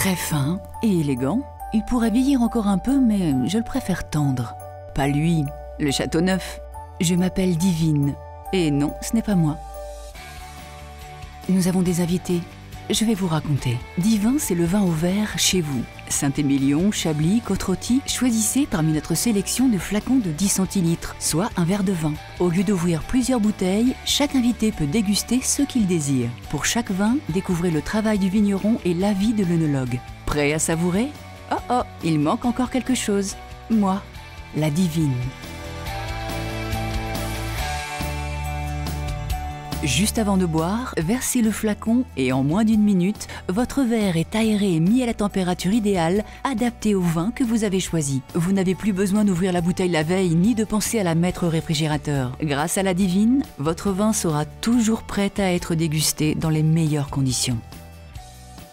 Très fin et élégant. Il pourrait vieillir encore un peu, mais je le préfère tendre. Pas lui, le Châteauneuf. Je m'appelle Divine. Et non, ce n'est pas moi. Nous avons des invités. Je vais vous raconter. Divin, c'est le vin au verre chez vous. Saint-Émilion, Chablis, Côte-Rôtie, choisissez parmi notre sélection de flacons de 10 centilitres, soit un verre de vin. Au lieu d'ouvrir plusieurs bouteilles, chaque invité peut déguster ce qu'il désire. Pour chaque vin, découvrez le travail du vigneron et l'avis de l'œnologue. Prêt à savourer? Oh oh, il manque encore quelque chose. Moi, la Divine. Juste avant de boire, versez le flacon et en moins d'une minute, votre verre est aéré et mis à la température idéale, adaptée au vin que vous avez choisi. Vous n'avez plus besoin d'ouvrir la bouteille la veille ni de penser à la mettre au réfrigérateur. Grâce à la Divine, votre vin sera toujours prêt à être dégusté dans les meilleures conditions.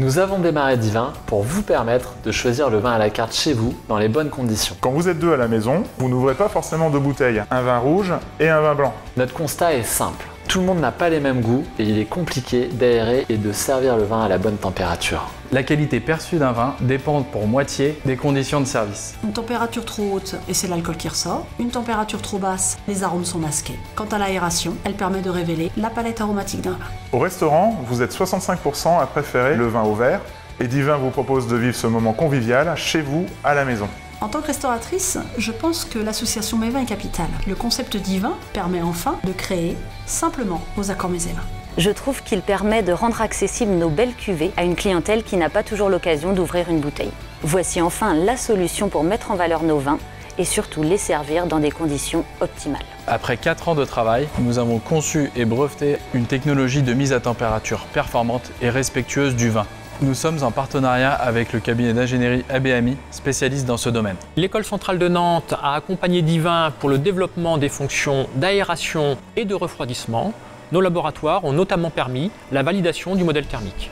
Nous avons démarré Divin pour vous permettre de choisir le vin à la carte chez vous dans les bonnes conditions. Quand vous êtes deux à la maison, vous n'ouvrez pas forcément deux bouteilles, un vin rouge et un vin blanc. Notre constat est simple. Tout le monde n'a pas les mêmes goûts et il est compliqué d'aérer et de servir le vin à la bonne température. La qualité perçue d'un vin dépend pour moitié des conditions de service. Une température trop haute, et c'est l'alcool qui ressort. Une température trop basse, les arômes sont masqués. Quant à l'aération, elle permet de révéler la palette aromatique d'un vin. Au restaurant, vous êtes 65% à préférer le vin au verre et Divin vous propose de vivre ce moment convivial chez vous, à la maison. En tant que restauratrice, je pense que l'association Mes Vins est capitale. Le concept Divin permet enfin de créer simplement vos accords mets et vins. Je trouve qu'il permet de rendre accessibles nos belles cuvées à une clientèle qui n'a pas toujours l'occasion d'ouvrir une bouteille. Voici enfin la solution pour mettre en valeur nos vins et surtout les servir dans des conditions optimales. Après 4 ans de travail, nous avons conçu et breveté une technologie de mise à température performante et respectueuse du vin. Nous sommes en partenariat avec le cabinet d'ingénierie ABAMI, spécialiste dans ce domaine. L'École centrale de Nantes a accompagné Divin pour le développement des fonctions d'aération et de refroidissement. Nos laboratoires ont notamment permis la validation du modèle thermique.